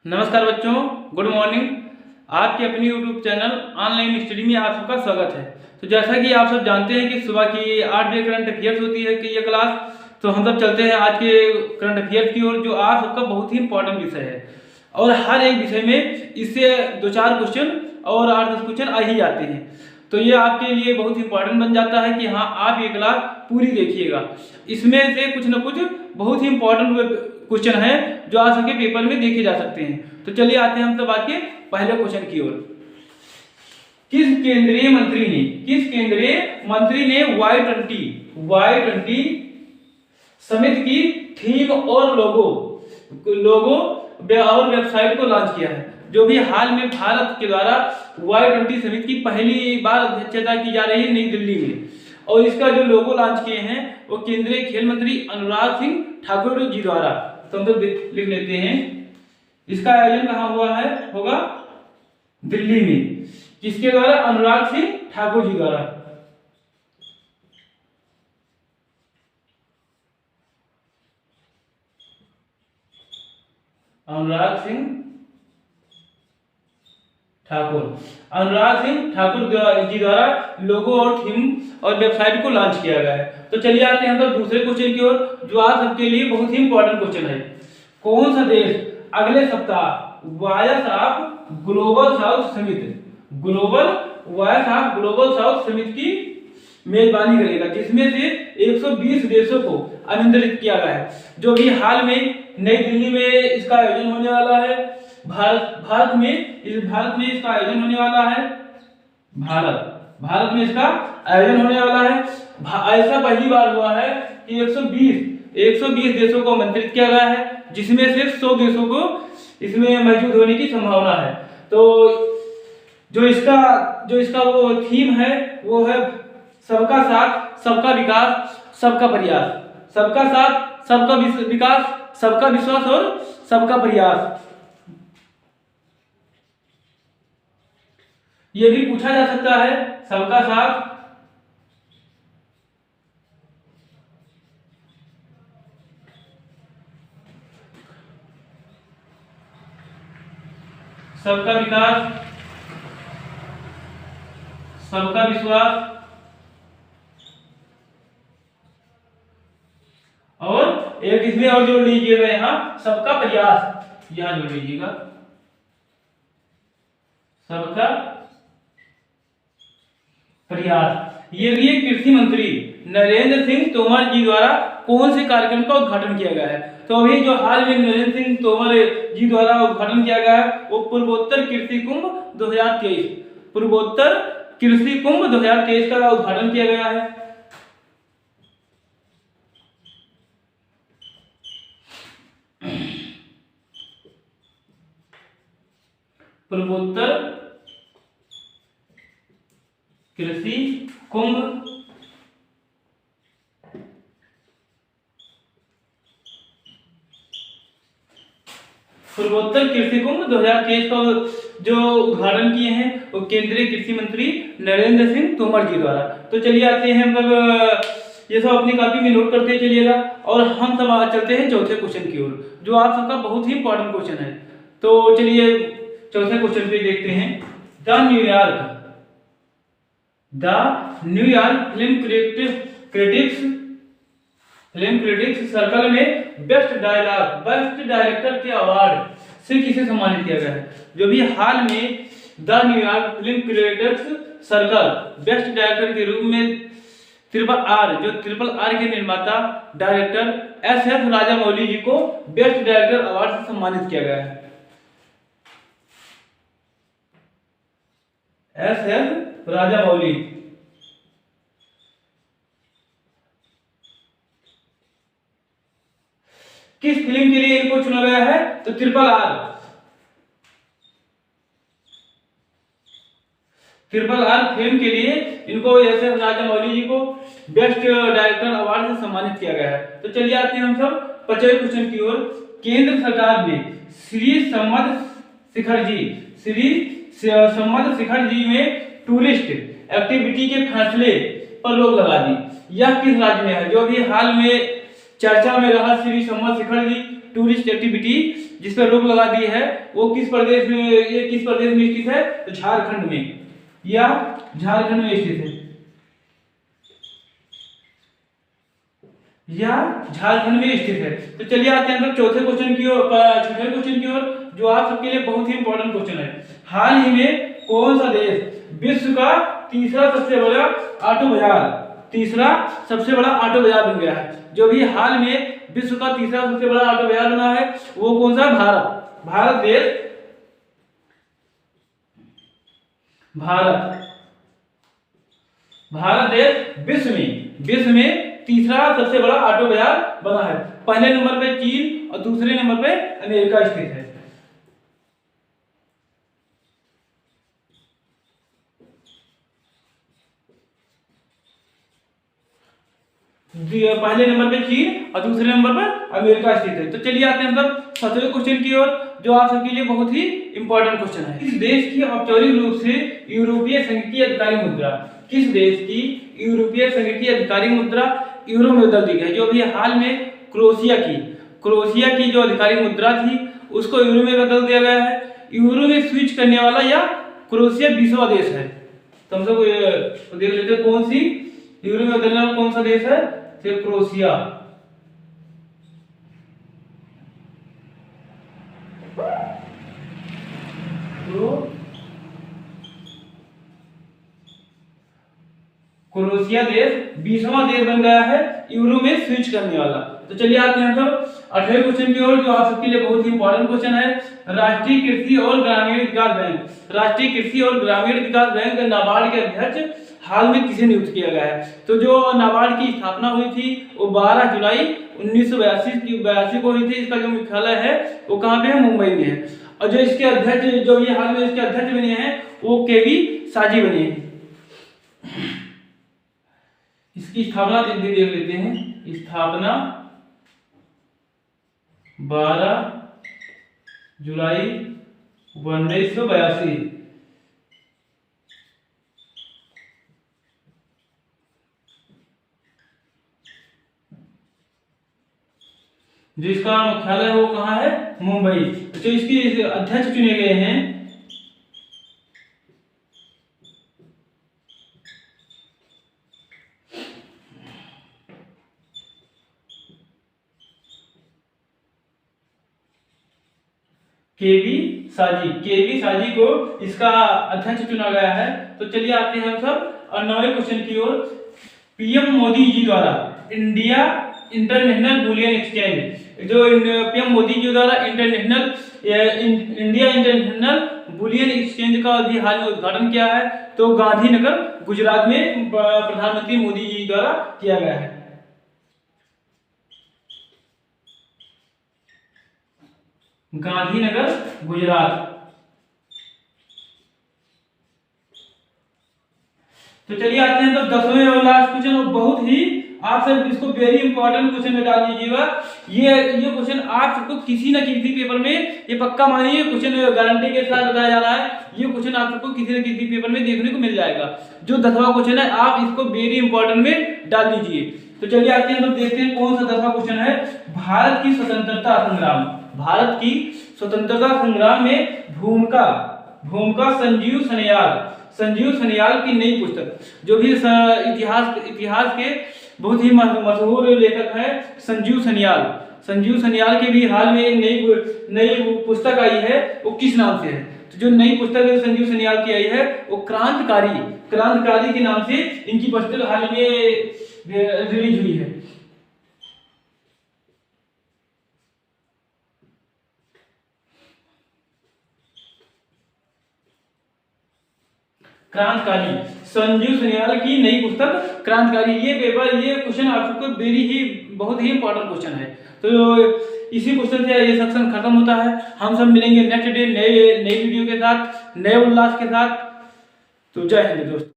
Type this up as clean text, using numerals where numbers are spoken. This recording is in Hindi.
नमस्कार बच्चों, गुड मॉर्निंग। आपके अपनी यूट्यूब चैनल ऑनलाइन स्टडी में आप सबका स्वागत है। तो जैसा कि आप सब जानते हैं कि सुबह की 8 बजे करंट अफेयर्स होती है कि ये क्लास, तो हम सब चलते हैं आज के करंट अफेयर्स की ओर, जो आप सबका बहुत ही इंपॉर्टेंट विषय है और हर एक विषय में इससे 2-4 क्वेश्चन और 8-10 क्वेश्चन आ ही जाते हैं। तो ये आपके लिए बहुत इंपॉर्टेंट बन जाता है कि हाँ, आप ये क्लास पूरी देखिएगा। इसमें से कुछ न कुछ बहुत ही इंपॉर्टेंट क्वेश्चन है जो आज के पेपर में देखे जा सकते हैं। तो चलिए आते हैं हम सब आज के पहले क्वेश्चन की ओर। किस केंद्रीय मंत्री ने Y20 समिट की थीम और लोगो और वेबसाइट को लॉन्च किया है। जो भी हाल में भारत के द्वारा Y20 समिट की पहली बार अध्यक्षता की जा रही है नई दिल्ली में, और इसका जो लोगो लॉन्च किए हैं वो केंद्रीय खेल मंत्री अनुराग सिंह ठाकुर जी द्वारा। तो हम तो लिख लेते हैं, इसका आयोजन कहाँ हुआ है, होगा दिल्ली में। किसके द्वारा? अनुराग सिंह ठाकुर जी द्वारा। अनुराग सिंह ठाकुर जी द्वारा लोगो और थीम और वेबसाइट को लॉन्च किया गया है। तो चलिए आते हैं हम तो दूसरे क्वेश्चन की ओर, जो आप सबके लिए बहुत ही इंपॉर्टेंट क्वेश्चन है। कौन सा देश अगले सप्ताह Voice of Global South Summit की मेजबानी करेगा, जिसमें से 120 देशों को आमंत्रित किया गया है। जो भी हाल में नई दिल्ली में इसका आयोजन होने वाला है। भारत में इसका आयोजन होने वाला है। भारत में इसका आयोजन होने वाला है। ऐसा पहली बार हुआ है कि 120 देशों को आमंत्रित किया गया है, जिसमें से 100 देशों को इसमें मौजूद होने की संभावना है। तो जो इसका वो थीम है वो है सबका साथ, सबका विकास, सबका प्रयास। सबका साथ, सबका विकास, सबका विश्वास और सबका प्रयास। ये भी पूछा जा सकता है, सबका साथ, सबका विकास, सबका विश्वास और एक इसमें और जोड़ लीजिएगा, यहाँ सबका प्रयास, यहां जोड़ लीजिएगा सबका प्रयास। ये भी कृषि मंत्री नरेंद्र सिंह तोमर जी द्वारा कौन से कार्यक्रम का उद्घाटन किया गया है? तो अभी जो हाल में नरेंद्र सिंह तोमर जी द्वारा उद्घाटन किया गया है वो पूर्वोत्तर कृषि कुंभ 2023 का उद्घाटन किया गया है। पूर्वोत्तर कृषि कुंभ 2023 का जो उद्घाटन किए हैं वो केंद्रीय कृषि मंत्री नरेंद्र सिंह तोमर जी द्वारा। तो चलिए आते हैं, मतलब ये सब अपनी कॉपी में नोट करते चलिएगा और हम सब आज चलते हैं चौथे क्वेश्चन की ओर, जो आप सबका बहुत ही इंपॉर्टेंट क्वेश्चन है। तो चलिए चौथे क्वेश्चन पे देखते हैं। The New York film critics circle में बेस्ट डायरेक्टर के अवार्ड से किसे सम्मानित किया गया है? जो भी हाल में the New York film critics circle best director के रूप में ट्रिपल आर के निर्माता डायरेक्टर SF राजामौली जी को बेस्ट डायरेक्टर अवार्ड से सम्मानित किया गया है। SF राजामौली किस फिल्म के लिए इनको चुना गया है? तो ट्रिपल आर फिल्म के लिए इनको SF राजामौली जी को बेस्ट डायरेक्टर अवार्ड से सम्मानित किया गया है। तो चलिए आते हैं हम सब 5वें क्वेश्चन की ओर। केंद्र सरकार ने श्री सम्मद शिखर जी में टूरिस्ट एक्टिविटी के फैसले पर रोक लगा दी। यह किस राज्य में है? जो भी हाल में चर्चा में रहा Shri summer Shikhar ji tourist activity जिस पर रोक लगा दी है, वो किस प्रदेश में, ये किस प्रदेश में स्थित है? तो झारखंड में, या झारखंड में स्थित है, या झारखंड में स्थित है। तो चलिए आते हैं हम चौथे क्वेश्चन की ओर, छठे क्वेश्चन की ओर, जो आप सबके लिए बहुत ही इंपॉर्टेंट क्वेश्चन है। हाल ही में कौन सा देश विश्व का तीसरा सबसे बड़ा ऑटो बाजार, तीसरा सबसे बड़ा ऑटो बाजार बन गया है? जो भी हाल में विश्व का तीसरा सबसे बड़ा ऑटो बाजार बना है वो कौन सा? भारत। भारत देश, भारत देश विश्व में तीसरा सबसे बड़ा ऑटो बाजार बना है। पहले नंबर पे चीन और दूसरे नंबर पे अमेरिका स्थित है। पहले नंबर पे चीन और दूसरे नंबर पर अमेरिका स्थित है। तो चलिए आते हैं मतलब सातवें क्वेश्चन की ओर, जो आप सबके लिए बहुत ही इंपॉर्टेंट क्वेश्चन है। इस देश की औपचारिक रूप से यूरोपीय संघ की अधिकारी मुद्रा, किस देश की यूरोपीय संघ की अधिकारी मुद्रा यूरो में बदल दी गई? जो भी हाल में क्रोएशिया की जो अधिकारी मुद्रा थी उसको यूरो में बदल दिया गया है। यूरो में स्विच करने वाला या क्रोएशिया 20वां देश है। तो हम सब देख लेते हैं कौन सी यूरो में बदलने वाला कौन सा देश है? फिर क्रोएशिया। क्रोएशिया देश 20वां देश बन गया है यूरो में स्विच करने वाला। तो चलिए आते हैं हम 8वें क्वेश्चन की ओर, जो आप सबके लिए बहुत ही इंपॉर्टेंट क्वेश्चन है। राष्ट्रीय कृषि और ग्रामीण विकास बैंक, राष्ट्रीय कृषि और ग्रामीण विकास बैंक नाबार्ड के अध्यक्ष हाल में किसे नियुक्त किया गया है? तो जो नाबार्ड की स्थापना हुई थी वो 12 जुलाई 1982 को हुई थी। इसका जो मुख्यालय है वो कहाँ पे है? मुंबई में है। और जो इसके अध्यक्ष, जो ये हाल में इसके अध्यक्ष बने हैं वो केवी साजी बने हैं। इसकी स्थापना देख लेते हैं। स्थापना 12 जुलाई 1982। जो इसका मुख्यालय है वो कहाँ है? मुंबई। तो इसके अध्यक्ष चुने गए हैं केवी साजी को इसका अध्यक्ष चुना गया है। तो चलिए आते हैं हम सब 9वें क्वेश्चन की ओर। पीएम मोदी जी द्वारा इंडिया इंटरनेशनल बुलियन एक्सचेंज, जो पीएम मोदी जी द्वारा इंडिया इंटरनेशनल बुलियन एक्सचेंज का भी हाल में उद्घाटन किया है। तो गांधीनगर गुजरात में प्रधानमंत्री मोदी जी द्वारा किया गया है। गांधीनगर गुजरात। तो चलिए आते हैं तो 10वें और लास्ट क्वेश्चन, और बहुत ही आप सब इसको वेरी इंपॉर्टेंट क्वेश्चन में डाल दीजिएगा। ये क्वेश्चन आप सबको किसी न किसी पेपर में, ये पक्का मानिए क्वेश्चन गारंटी के साथ बताया जा रहा है, ये क्वेश्चन आप सबको किसी न किसी पेपर में देखने को मिल जाएगा। जो 10वां क्वेश्चन है आप इसको वेरी इंपॉर्टेंट में डाल दीजिए। तो चलिए आते हैं तो देखते हैं कौन सा 10वां क्वेश्चन है। भारत की स्वतंत्रता संग्राम, भारत की स्वतंत्रता संग्राम में भूमिका संजीव सन्याल की नई पुस्तक, जो भी इतिहास के बहुत ही मशहूर लेखक है संजीव सन्याल के भी हाल में एक नई पुस्तक आई है, वो किस नाम से है? तो जो नई पुस्तक संजीव सन्याल की आई है वो क्रांतिकारी के नाम से इनकी पुस्तक हाल में रिलीज हुई है। क्रांतिकारी, संजीव सन्याल की नई पुस्तक क्रांतिकारी। ये क्वेश्चन आप सबको बहुत ही इंपॉर्टेंट क्वेश्चन है। तो इसी क्वेश्चन से ये सेक्शन खत्म होता है। हम सब मिलेंगे नेक्स्ट डे नई वीडियो के साथ, नए उल्लास के साथ। तो जय हिंद दोस्तों।